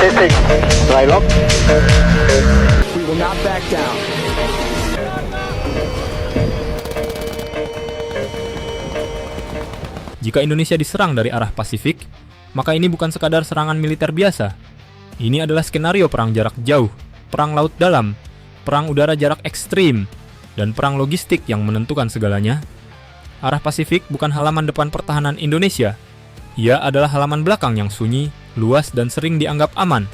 Testing. Dry lock. We will not back down. Jika Indonesia diserang dari arah Pasifik, maka ini bukan sekadar serangan militer biasa. Ini adalah skenario perang jarak jauh, perang laut dalam, perang udara jarak ekstrim, dan perang logistik yang menentukan segalanya. Arah Pasifik bukan halaman depan pertahanan Indonesia. Ia adalah halaman belakang yang sunyi, luas, dan sering dianggap aman.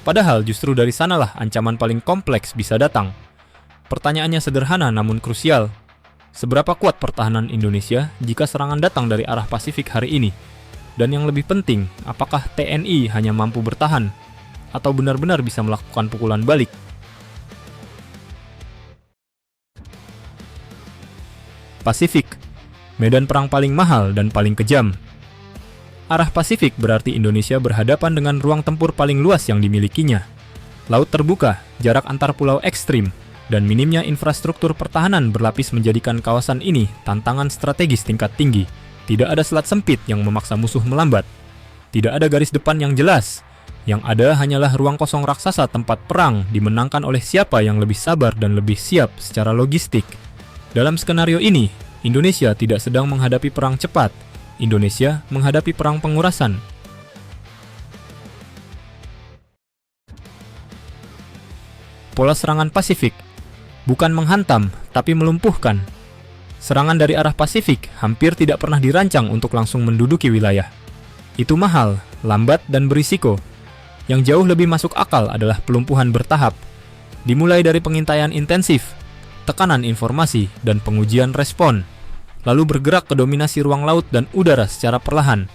Padahal justru dari sanalah ancaman paling kompleks bisa datang. Pertanyaannya sederhana namun krusial. Seberapa kuat pertahanan Indonesia jika serangan datang dari arah Pasifik hari ini? Dan yang lebih penting, apakah TNI hanya mampu bertahan atau benar-benar bisa melakukan pukulan balik? Pasifik, medan perang paling mahal dan paling kejam. Arah Pasifik berarti Indonesia berhadapan dengan ruang tempur paling luas yang dimilikinya. Laut terbuka, jarak antar pulau ekstrim, dan minimnya infrastruktur pertahanan berlapis menjadikan kawasan ini tantangan strategis tingkat tinggi. Tidak ada selat sempit yang memaksa musuh melambat. Tidak ada garis depan yang jelas. Yang ada hanyalah ruang kosong raksasa tempat perang dimenangkan oleh siapa yang lebih sabar dan lebih siap secara logistik. Dalam skenario ini, Indonesia tidak sedang menghadapi perang cepat. Indonesia menghadapi perang pengurasan. Pola serangan Pasifik bukan menghantam, tapi melumpuhkan. Serangan dari arah Pasifik hampir tidak pernah dirancang untuk langsung menduduki wilayah. Itu mahal, lambat, dan berisiko. Yang jauh lebih masuk akal adalah pelumpuhan bertahap. Dimulai dari pengintaian intensif, tekanan informasi, dan pengujian respon. Lalu bergerak ke dominasi ruang laut dan udara secara perlahan.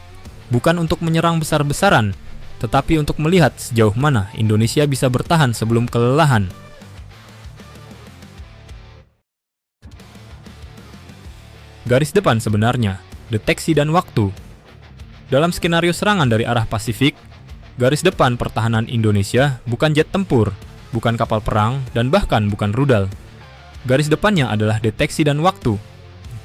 Bukan untuk menyerang besar-besaran, tetapi untuk melihat sejauh mana Indonesia bisa bertahan sebelum kelelahan. Garis depan sebenarnya, deteksi dan waktu. Dalam skenario serangan dari arah Pasifik, garis depan pertahanan Indonesia bukan jet tempur, bukan kapal perang, dan bahkan bukan rudal. Garis depannya adalah deteksi dan waktu.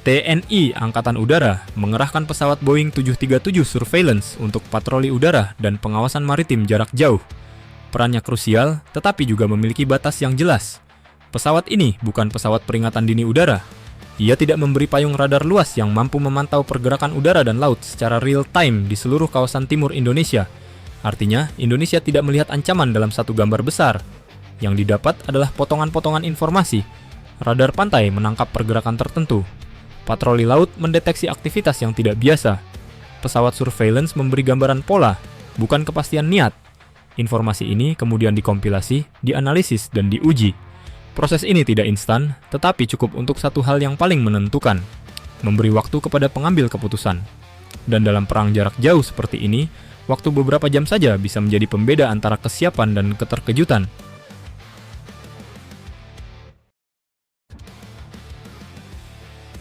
TNI Angkatan Udara mengerahkan pesawat Boeing 737 Surveillance untuk patroli udara dan pengawasan maritim jarak jauh. Perannya krusial, tetapi juga memiliki batas yang jelas. Pesawat ini bukan pesawat peringatan dini udara. Ia tidak memberi payung radar luas yang mampu memantau pergerakan udara dan laut secara real-time di seluruh kawasan timur Indonesia. Artinya, Indonesia tidak melihat ancaman dalam satu gambar besar. Yang didapat adalah potongan-potongan informasi. Radar pantai menangkap pergerakan tertentu. Patroli laut mendeteksi aktivitas yang tidak biasa. Pesawat surveillance memberi gambaran pola, bukan kepastian niat. Informasi ini kemudian dikompilasi, dianalisis, dan diuji. Proses ini tidak instan, tetapi cukup untuk satu hal yang paling menentukan, memberi waktu kepada pengambil keputusan. Dan dalam perang jarak jauh seperti ini, waktu beberapa jam saja bisa menjadi pembeda antara kesiapan dan keterkejutan.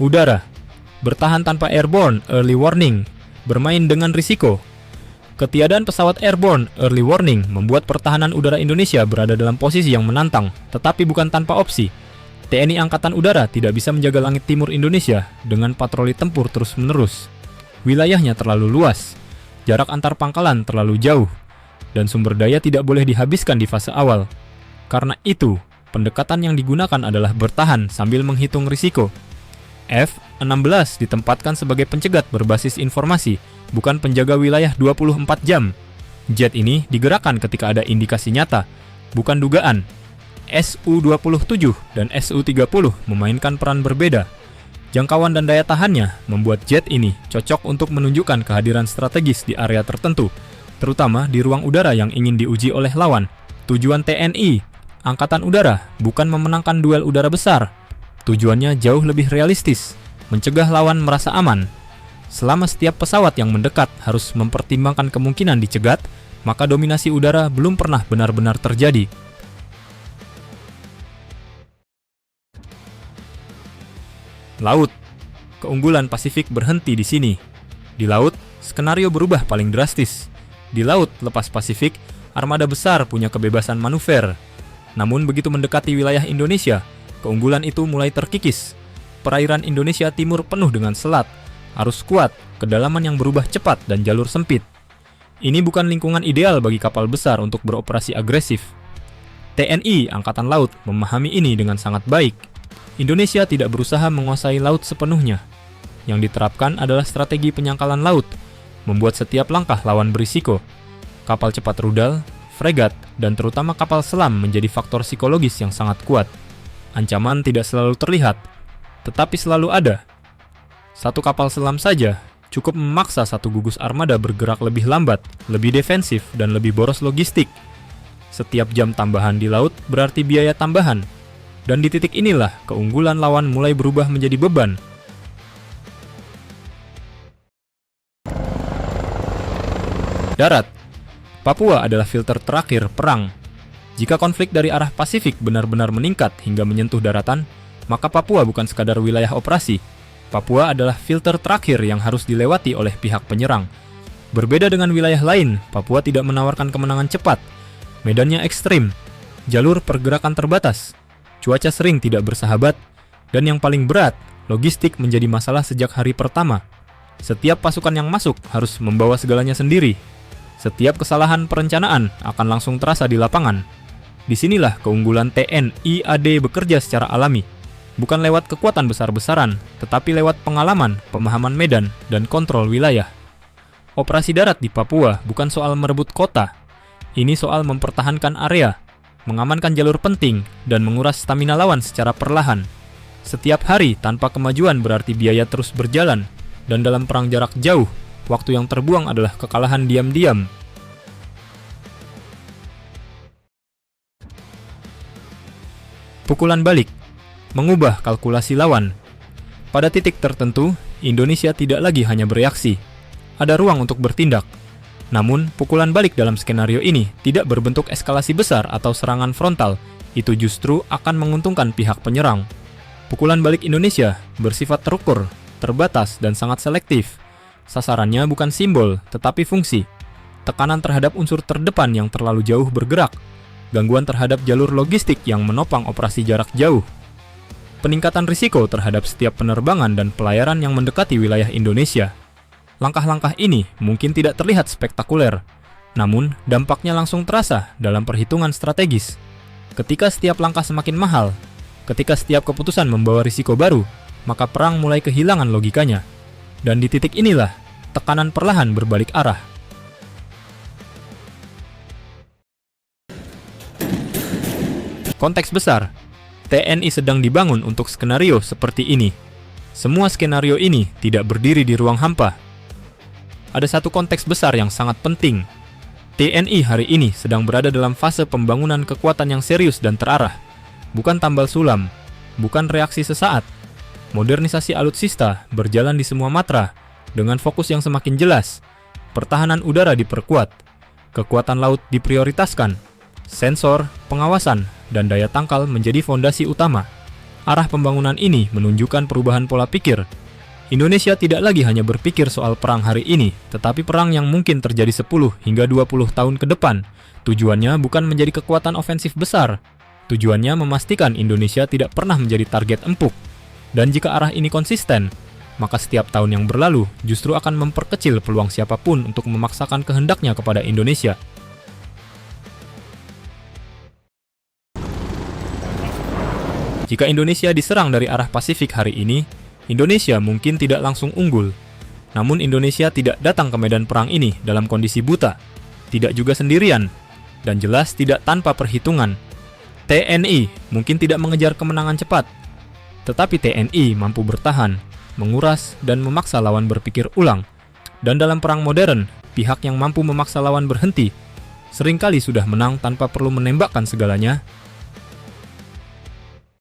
Udara, bertahan tanpa airborne early warning, bermain dengan risiko. Ketiadaan pesawat airborne early warning membuat pertahanan udara Indonesia berada dalam posisi yang menantang, tetapi bukan tanpa opsi. TNI Angkatan Udara tidak bisa menjaga langit timur Indonesia dengan patroli tempur terus-menerus. Wilayahnya terlalu luas, jarak antar pangkalan terlalu jauh, dan sumber daya tidak boleh dihabiskan di fase awal. Karena itu, pendekatan yang digunakan adalah bertahan sambil menghitung risiko. F-16 ditempatkan sebagai pencegat berbasis informasi, bukan penjaga wilayah 24 jam. Jet ini digerakkan ketika ada indikasi nyata, bukan dugaan. Su-27 dan Su-30 memainkan peran berbeda. Jangkauan dan daya tahannya membuat jet ini cocok untuk menunjukkan kehadiran strategis di area tertentu, terutama di ruang udara yang ingin diuji oleh lawan. Tujuan TNI Angkatan Udara bukan memenangkan duel udara besar. Tujuannya jauh lebih realistis, mencegah lawan merasa aman. Selama setiap pesawat yang mendekat harus mempertimbangkan kemungkinan dicegat, maka dominasi udara belum pernah benar-benar terjadi. Laut, keunggulan Pasifik berhenti di sini. Di laut, skenario berubah paling drastis. Di laut lepas Pasifik, armada besar punya kebebasan manuver. Namun begitu mendekati wilayah Indonesia, keunggulan itu mulai terkikis. Perairan Indonesia Timur penuh dengan selat, arus kuat, kedalaman yang berubah cepat, dan jalur sempit. Ini bukan lingkungan ideal bagi kapal besar untuk beroperasi agresif. TNI Angkatan Laut memahami ini dengan sangat baik. Indonesia tidak berusaha menguasai laut sepenuhnya. Yang diterapkan adalah strategi penyangkalan laut, membuat setiap langkah lawan berisiko. Kapal cepat rudal, fregat, dan terutama kapal selam menjadi faktor psikologis yang sangat kuat. Ancaman tidak selalu terlihat, tetapi selalu ada. Satu kapal selam saja cukup memaksa satu gugus armada bergerak lebih lambat, lebih defensif, dan lebih boros logistik. Setiap jam tambahan di laut berarti biaya tambahan, dan di titik inilah keunggulan lawan mulai berubah menjadi beban. Darat. Papua adalah filter terakhir perang. Jika konflik dari arah Pasifik benar-benar meningkat hingga menyentuh daratan, maka Papua bukan sekadar wilayah operasi. Papua adalah filter terakhir yang harus dilewati oleh pihak penyerang. Berbeda dengan wilayah lain, Papua tidak menawarkan kemenangan cepat. Medannya ekstrim, jalur pergerakan terbatas, cuaca sering tidak bersahabat, dan yang paling berat, logistik menjadi masalah sejak hari pertama. Setiap pasukan yang masuk harus membawa segalanya sendiri. Setiap kesalahan perencanaan akan langsung terasa di lapangan. Disinilah keunggulan TNI AD bekerja secara alami. Bukan lewat kekuatan besar-besaran, tetapi lewat pengalaman, pemahaman medan, dan kontrol wilayah. Operasi darat di Papua bukan soal merebut kota. Ini soal mempertahankan area, mengamankan jalur penting, dan menguras stamina lawan secara perlahan. Setiap hari tanpa kemajuan berarti biaya terus berjalan, dan dalam perang jarak jauh, waktu yang terbuang adalah kekalahan diam-diam. Pukulan balik. Mengubah kalkulasi lawan. Pada titik tertentu, Indonesia tidak lagi hanya bereaksi. Ada ruang untuk bertindak. Namun, pukulan balik dalam skenario ini tidak berbentuk eskalasi besar atau serangan frontal. Itu justru akan menguntungkan pihak penyerang. Pukulan balik Indonesia bersifat terukur, terbatas, dan sangat selektif. Sasarannya bukan simbol, tetapi fungsi. Tekanan terhadap unsur terdepan yang terlalu jauh bergerak. Gangguan terhadap jalur logistik yang menopang operasi jarak jauh. Peningkatan risiko terhadap setiap penerbangan dan pelayaran yang mendekati wilayah Indonesia. Langkah-langkah ini mungkin tidak terlihat spektakuler, namun dampaknya langsung terasa dalam perhitungan strategis. Ketika setiap langkah semakin mahal, ketika setiap keputusan membawa risiko baru, maka perang mulai kehilangan logikanya. Dan di titik inilah, tekanan perlahan berbalik arah. Konteks besar. TNI sedang dibangun untuk skenario seperti ini. Semua skenario ini tidak berdiri di ruang hampa. Ada satu konteks besar yang sangat penting. TNI hari ini sedang berada dalam fase pembangunan kekuatan yang serius dan terarah. Bukan tambal sulam, bukan reaksi sesaat. Modernisasi alutsista berjalan di semua matra, dengan fokus yang semakin jelas. Pertahanan udara diperkuat, kekuatan laut diprioritaskan, sensor, pengawasan, dan daya tangkal menjadi fondasi utama. Arah pembangunan ini menunjukkan perubahan pola pikir. Indonesia tidak lagi hanya berpikir soal perang hari ini, tetapi perang yang mungkin terjadi 10 hingga 20 tahun ke depan. Tujuannya bukan menjadi kekuatan ofensif besar. Tujuannya memastikan Indonesia tidak pernah menjadi target empuk. Dan jika arah ini konsisten, maka setiap tahun yang berlalu justru akan memperkecil peluang siapapun untuk memaksakan kehendaknya kepada Indonesia. Jika Indonesia diserang dari arah Pasifik hari ini, Indonesia mungkin tidak langsung unggul. Namun Indonesia tidak datang ke medan perang ini dalam kondisi buta, tidak juga sendirian, dan jelas tidak tanpa perhitungan. TNI mungkin tidak mengejar kemenangan cepat, tetapi TNI mampu bertahan, menguras, dan memaksa lawan berpikir ulang. Dan dalam perang modern, pihak yang mampu memaksa lawan berhenti seringkali sudah menang tanpa perlu menembakkan segalanya.